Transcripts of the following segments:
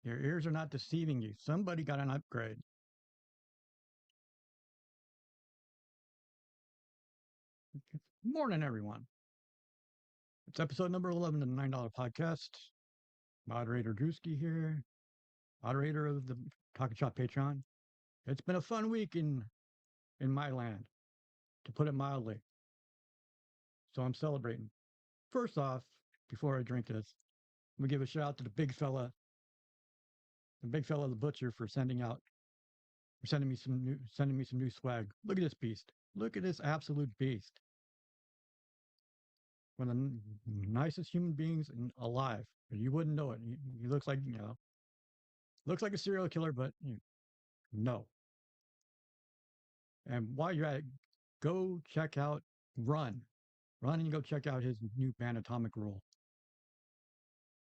Your ears are not deceiving you. Somebody got an upgrade. Morning, everyone. It's episode number 11 of the $9 podcast. Moderator Drewski here, moderator of the TalkNShop Patreon. It's been a fun week in my land, to put it mildly. So I'm celebrating. First off, before I drink this, I'm gonna give a shout out to the big fella, the butcher, for sending me some new swag. Look at this beast. Look at this absolute beast. One of the nicest human beings alive. You wouldn't know it. He looks like looks like a serial killer, but no. And while you're at it, go check out Run. Run and go check out his new band Atomic Rule.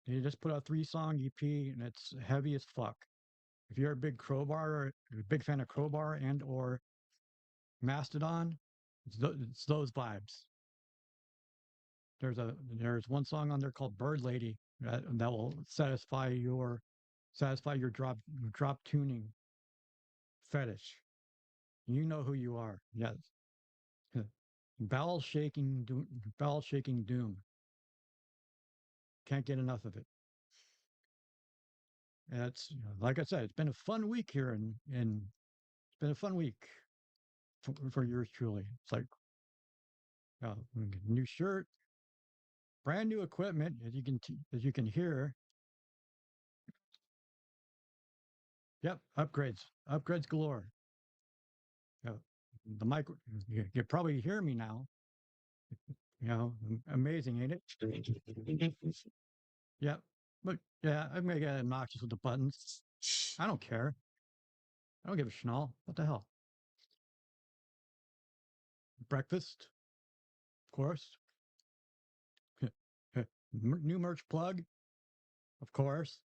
He just put out a 3-song EP and it's heavy as fuck. If you're a big Crowbar or a big fan of Crowbar and or Mastodon, it's those vibes. There's one song on there called Bird Lady that will satisfy your drop tuning fetish. You know who you are. Yes. Bowel shaking doom. Can't get enough of it. And it's like I said, it's been a fun week here, and it's been a fun week for yours truly. It's like uh, new shirt, brand new equipment, as you can hear. Yep, upgrades galore. Uh, the mic, you probably hear me now. Amazing, ain't it? Yeah, but yeah, I'm gonna get obnoxious with the buttons. I don't care. I don't give a schnall. What the hell? Breakfast, of course. New merch plug, of course.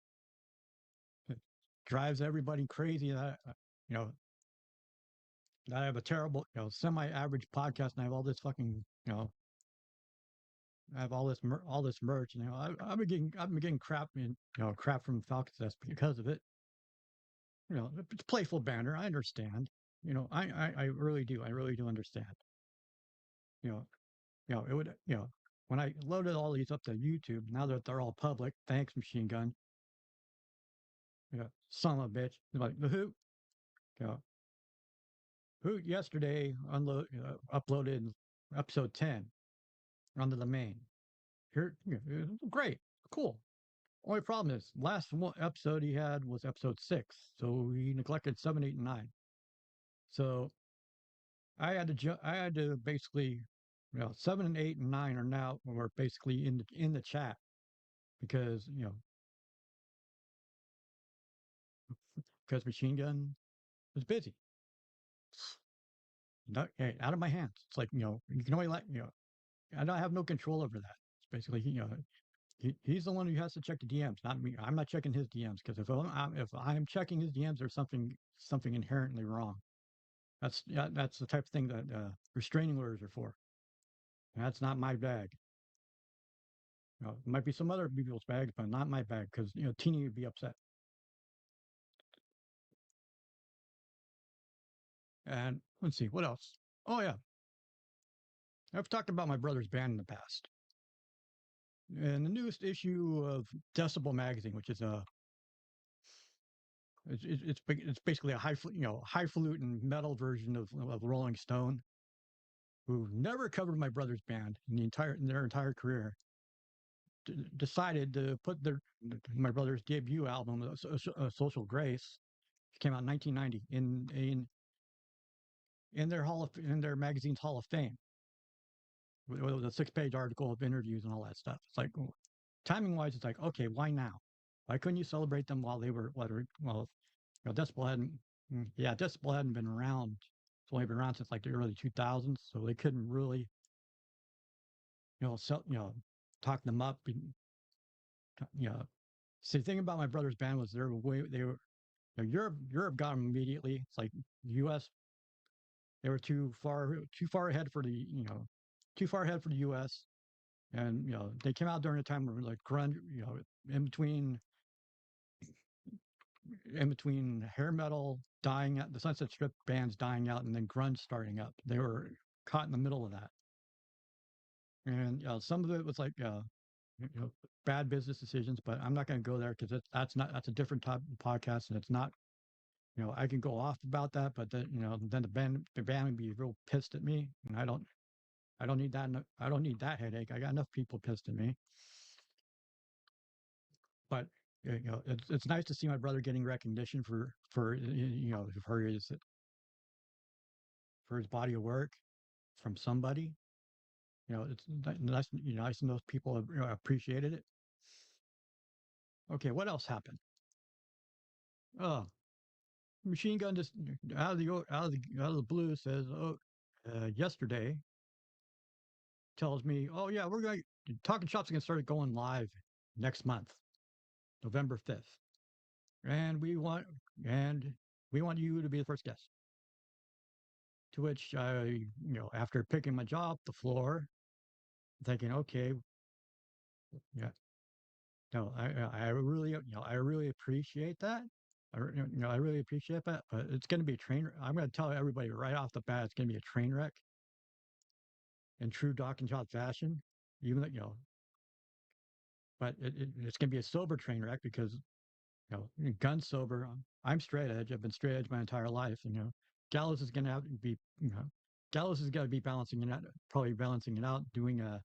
Drives everybody crazy that you know that I have a terrible, semi-average podcast and I have all this fucking, I have all this merch. And I've been getting crap from Falcons Nest because of it. It's playful banner. I understand. I really do. I really do understand. You know, it would, when I loaded all these up to YouTube, now that they're all public, thanks, Machine Gun. Son of a bitch. Like the you know, Hoot yesterday uploaded episode 10 onto the main. Here, great, cool. Only problem is, last one episode he had was episode 6, so he neglected 7, 8, and 9. So I had to basically, 7 and 8 and 9 are now were basically in the chat because because Machine Gun was busy. Not, hey, out of my hands. It's like you can only I don't have no control over that. It's basically he's the one who has to check the DMs, not me. I'm not checking his DMs because if I'm checking his DMs, there's something inherently wrong. That's the type of thing that restraining orders are for. And that's not my bag. It might be some other people's bag, but not my bag because Teeny would be upset. And let's see what else. Oh yeah, I've talked about my brother's band in the past. And the newest issue of Decibel magazine, which is it's basically a highfalutin metal version of Rolling Stone, who never covered my brother's band in their entire career, decided to put my brother's debut album, Social Grace, which came out in 1990, in their magazine's Hall of Fame, with a 6-page article of interviews and all that stuff. It's like, timing wise, it's like, okay, why now? Why couldn't you celebrate them while they were Decibel Decibel hadn't been around. It's only been around since like the early 2000s, so they couldn't really talk them up. You know, See, the thing about my brother's band was they were Europe got them immediately. It's like the U.S. They were too far ahead for too far ahead for the U.S. And they came out during a time where like grunge, in between in between hair metal dying out, the Sunset Strip bands dying out, and then grunge starting up. They were caught in the middle of that, and some of it was like you know, bad business decisions. But I'm not going to go there because that's a different type of podcast, and it's not. I can go off about that, but then the band would be real pissed at me, and I don't need that. I don't need that headache. I got enough people pissed at me. But it's nice to see my brother getting recognition for his body of work from somebody. It's nice to know people appreciated it. Okay, what else happened? Oh, machine gun just out of the blue says, "Oh, yesterday tells me, oh yeah, we're going Talking Shop's going to start going live next month, November 5th, and we want you to be the first guest." To which I, after picking my jaw off the floor, thinking, okay, yeah, no, I really appreciate that. I really appreciate that, but it's going to be a train. I'm going to tell everybody right off the bat, it's going to be a train wreck in true Doc and Shot fashion. Even though, but it's going to be a sober train wreck because gun sober. I'm straight edge. I've been straight edge my entire life, and Gallows is going to have to be, Gallows is going to be balancing it out, probably balancing it out, doing a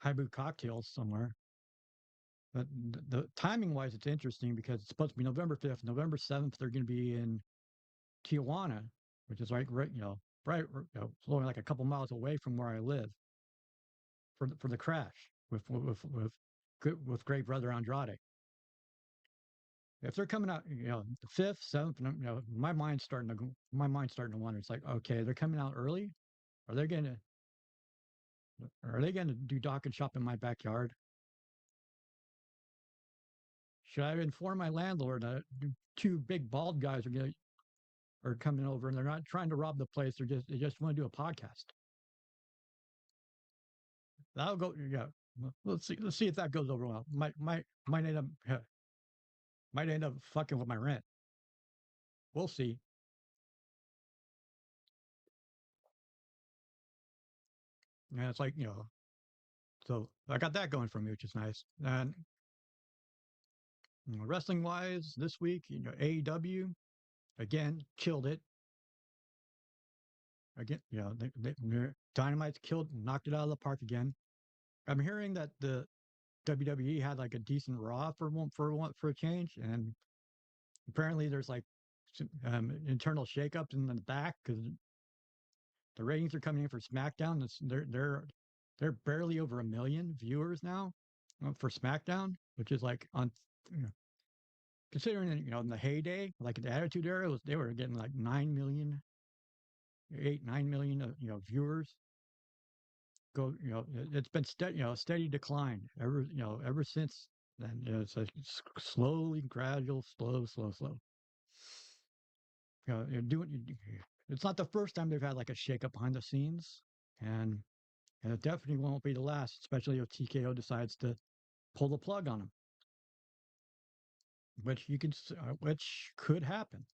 Haibu cocktails somewhere. But the timing wise, it's interesting because it's supposed to be November 5th. November 7th, they're going to be in Tijuana, which is right, right, it's only like a couple miles away from where I live for the crash with great brother Andrade. If they're coming out, the 5th, 7th, my mind's starting to wonder. It's like, okay, they're coming out early. Are they going to do Dock and Shop in my backyard? Should I inform my landlord that two big bald guys are coming over and they're not trying to rob the place? They just want to do a podcast. That'll go. Yeah. Let's see. Let's see if that goes over well. Might end up fucking with my rent. We'll see. And it's like so I got that going for me, which is nice. And wrestling wise, this week, AEW again killed it. Again, Dynamite's killed, knocked it out of the park again. I'm hearing that the WWE had like a decent Raw for a change, and apparently there's like internal shakeups in the back because the ratings are coming in for SmackDown. They're barely over 1 million viewers now for SmackDown, which is like on you know, considering in the heyday, like the Attitude Era, they were getting like 9 million, 8 9 million viewers. It's been steady decline ever since then. It's like slowly gradual, slow. You're doing. It's not the first time they've had like a shakeup behind the scenes, and it definitely won't be the last, especially if TKO decides to pull the plug on them, which could happen.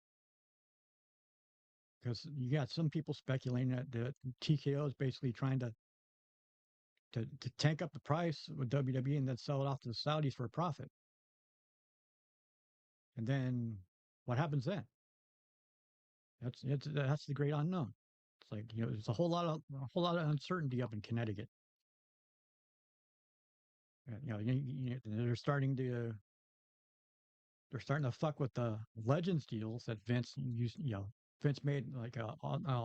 Because you got some people speculating that the TKO is basically trying to tank up the price with WWE and then sell it off to the Saudis for a profit. And then what happens then? That's the great unknown. It's like there's a whole lot of uncertainty up in Connecticut. They're starting to fuck with the Legends deals that Vince used. Vince made like a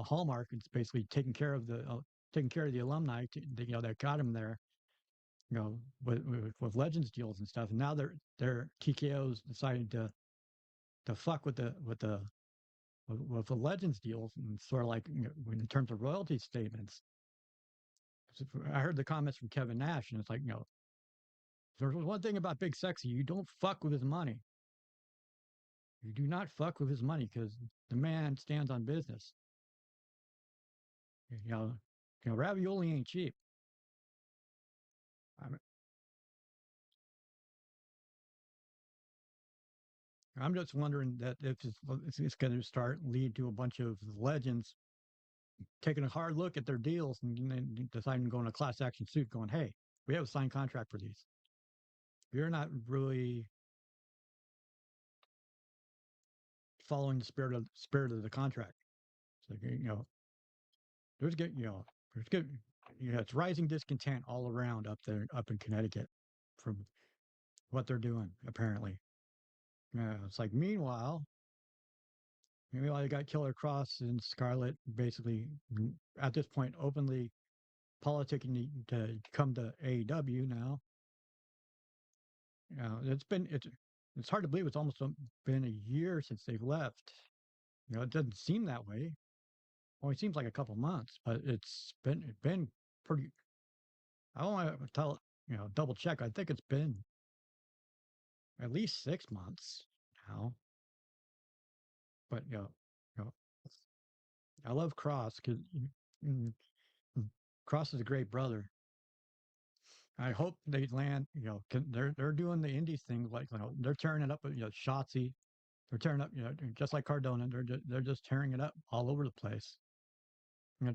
hallmark. It's basically taking care of the alumni that got him there. With Legends deals and stuff. And now they're TKO's decided to fuck with the Legends deals and sort of like in terms of royalty statements. I heard the comments from Kevin Nash, and it's like there's one thing about Big Sexy: you don't fuck with his money. You do not fuck with his money because the man stands on business. You know, ravioli ain't cheap. I mean, I'm just wondering that if it's going to start lead to a bunch of legends taking a hard look at their deals and then deciding to go in a class action suit, going, "Hey, we have a signed contract for these. You're not really following the spirit of the contract." So there's good, there's good, it's rising discontent all around up there, up in Connecticut, from what they're doing. Apparently, it's like meanwhile, you got Killer Cross and Scarlet basically at this point openly politicking to come to AEW now. It's hard to believe it's almost been a year since they've left. It doesn't seem that way. Well, it seems like a couple months, but it's been pretty. I don't want to tell double check. I think it's been at least 6 months now. But you know, I love Cross because mm, Cross is a great brother. I hope they land. They're doing the indies thing like they're tearing it up. Shotzi, they're tearing up. Just like Cardona, they're just tearing it up all over the place.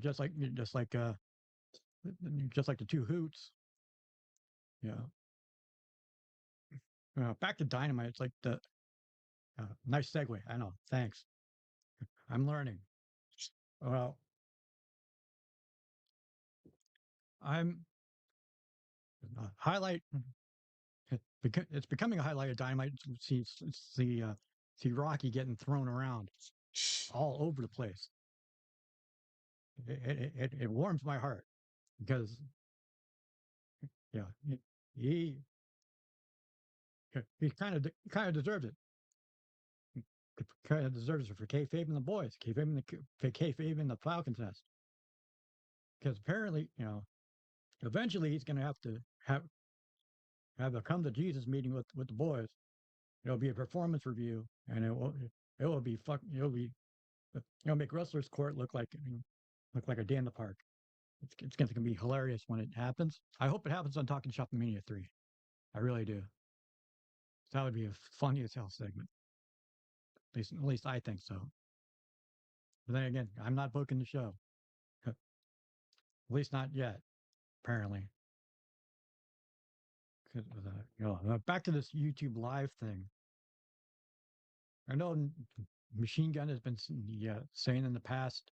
Just like the two hoots. Yeah. Back to Dynamite. It's like the nice segue. I know. Thanks. I'm learning. Well, I'm highlight. It's becoming a highlight of Dynamite. See Rocky getting thrown around all over the place. It warms my heart because yeah, he he kind of deserves it. He kind of deserves it for kayfabe and the boys, kayfabe and the Falcons nest. Because apparently, eventually he's going to have to have a come to Jesus meeting with the boys. It'll be a performance review, and it will be fuck. It'll make wrestlers court look like a day in the park. It's going to be hilarious when it happens. I hope it happens on Talking Shop Mania 3. I really do. That would be a funny as hell segment. At least I think so. But then again, I'm not booking the show. At least not yet. Apparently. 'Cause, back to this YouTube live thing. I know Machine Gun has been saying in the past,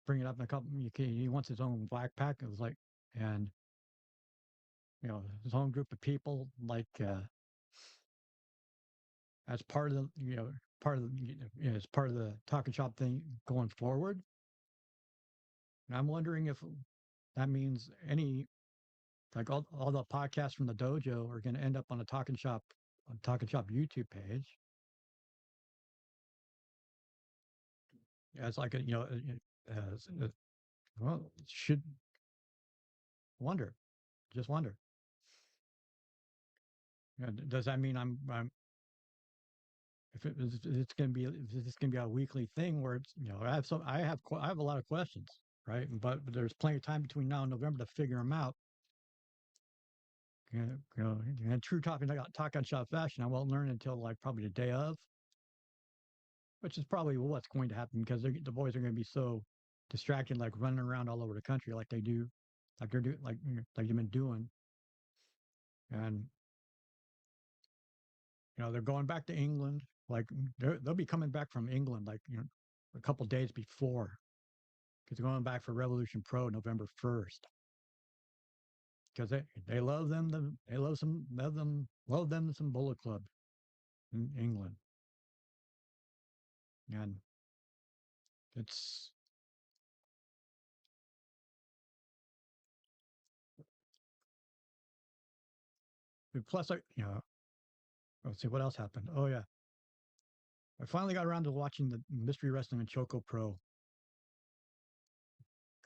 bring it up in a couple. He wants his own black pack. It was like, and his own group of people, like as part of the as part of the Talking Shop thing going forward. And I'm wondering if that means like all the podcasts from the dojo are going to end up on a Talking Shop YouTube page. As like as, well, should wonder, just wonder. Does that mean I'm if it's going to be if it's going to be a weekly thing where it's I have a lot of questions, right? But there's plenty of time between now and November to figure them out. In true talk on shop fashion, I won't learn until like probably the day of, which is probably what's going to happen because the boys are going to be so distracted, like running around all over the country like they do, like they're doing, like they've been doing, and they're going back to England. Like they'll be coming back from England like a couple days before because they're going back for Revolution Pro November 1st because they love them. They love them some Bullet Club in England, and it's plus let's see what else happened. Oh yeah, I finally got around to watching the Mystery Wrestling and Choco Pro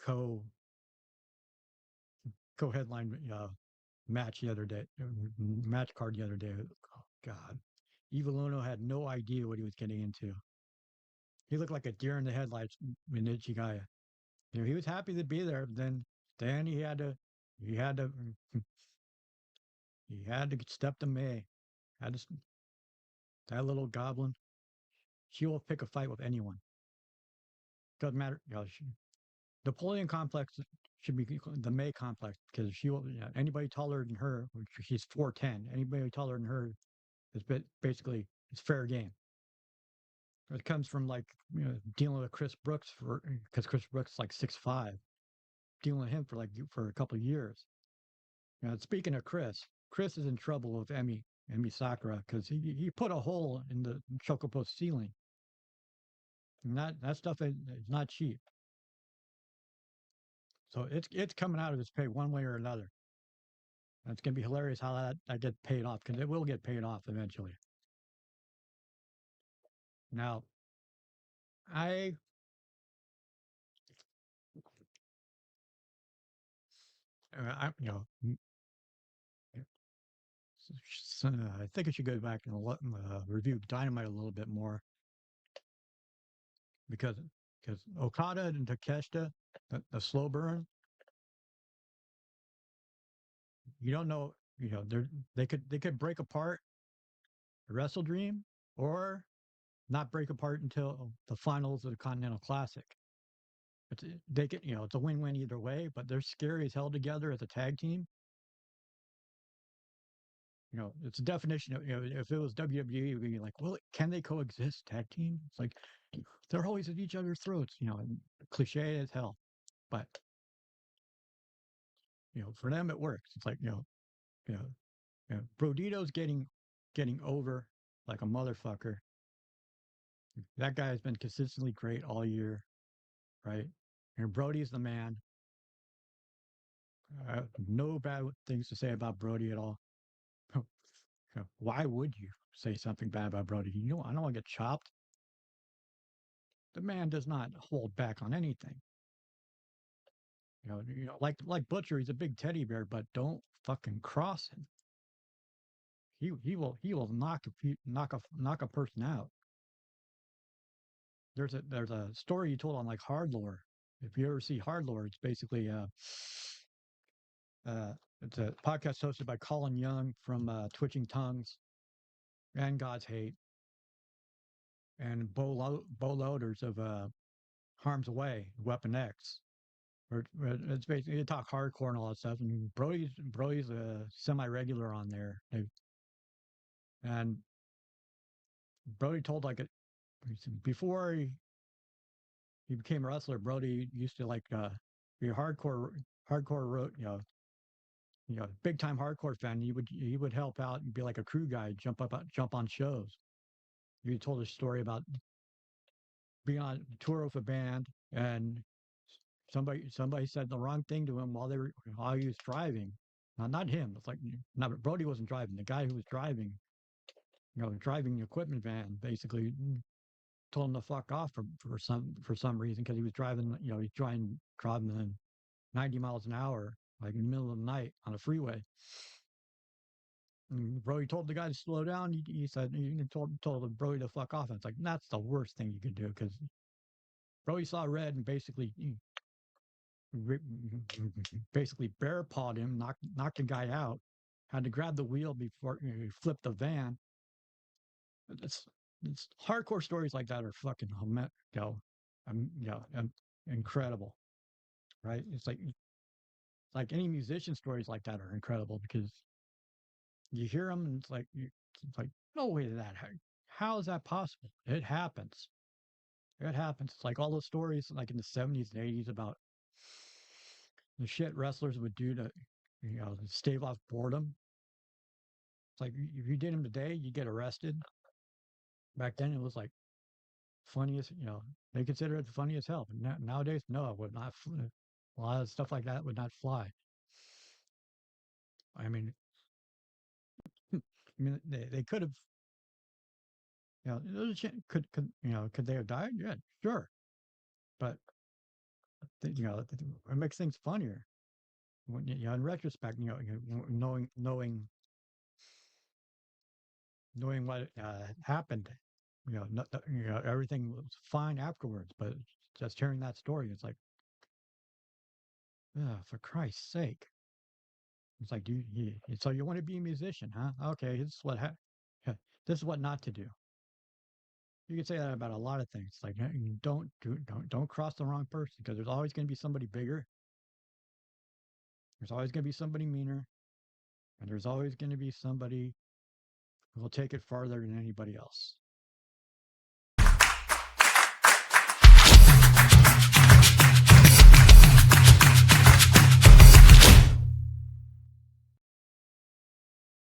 co co-headline match the other day, match card the other day. Oh God, Evil Uno had no idea what he was getting into. He looked like a deer in the headlights in Ichigaya. He was happy to be there. But then he had to, he had to step to May. Had to that little goblin, she will pick a fight with anyone. Doesn't matter. Napoleon complex should be the May complex because she will. Anybody taller than her, she's 4'10". Anybody taller than her is basically it's fair game. It comes from like dealing with Chris Brooks for because Chris Brooks is like 6'5", dealing with him for for a couple of years. Speaking of Chris, Chris is in trouble with Emi Sakura because he put a hole in the Chocobo ceiling, and that stuff is not cheap. So it's coming out of his pay one way or another. And it's gonna be hilarious how that gets paid off because it will get paid off eventually. Now, I I I think I should go back and review Dynamite a little bit more because Okada and Takeshita, the slow burn, you don't know, they could break apart the Wrestle Dream or not break apart until the finals of the Continental Classic. They get it's a win-win either way, but they're scary as hell together as a tag team. It's a definition of if it was WWE, it would be like, well, can they coexist tag team? It's like they're always at each other's throats, cliche as hell. But for them it works. It's like you know, Brodito's getting over like a motherfucker. That guy has been consistently great all year, right? And Brody's the man. No bad things to say about Brody at all. Why would you say something bad about Brody? I don't want to get chopped. The man does not hold back on anything. Like Butcher, he's a big teddy bear, but don't fucking cross him. He will knock a person out. There's a story you told on like Hardlore. If you ever see Hardlore, it's basically it's a podcast hosted by Colin Young from Twitching Tongues and God's Hate and Bo Loaders of Harm's Way, Weapon X. It's basically they talk hardcore and all that stuff. And Brody's a semi-regular on there. And Brody told like it before he became a wrestler. Brody used to like be a hardcore wrote big time hardcore fan. He would help out and be like a crew guy, jump on shows. He told a story about being on tour with a band and somebody said the wrong thing to him while he was driving. Not him. It's like not Brody wasn't driving. The guy who was driving, driving the equipment van, basically told him to fuck off for some reason because he was driving. He's driving 90 miles an hour like in the middle of the night on a freeway. And Brody told the guy to slow down. He said he told Brody to fuck off. And it's like that's the worst thing you could do because Brody saw red and basically bear pawed him, knocked the guy out. Had to grab the wheel before he flipped the van. It's it's hardcore stories like that are fucking incredible, right? It's like any musician stories like that are incredible because you hear them and it's like no way to that. How is that possible? It happens. It happens. It's like all those stories like in the 70s and 80s about the shit wrestlers would do to stave off boredom. It's like if you did them today, you get arrested. Back then, it was like funniest. They consider it funny as hell. But nowadays, no, it would not. A lot of stuff like that would not fly. I mean, they could have. Could they have died? Yeah, sure. But it makes things funnier. When, in retrospect, knowing what happened, everything was fine afterwards. But just hearing that story, it's like, for Christ's sake. It's like, so you want to be a musician, huh? Okay, this is what this is what not to do. You can say that about a lot of things. Like hey, don't cross the wrong person because there's always going to be somebody bigger. There's always going to be somebody meaner, and there's always going to be somebody who will take it farther than anybody else.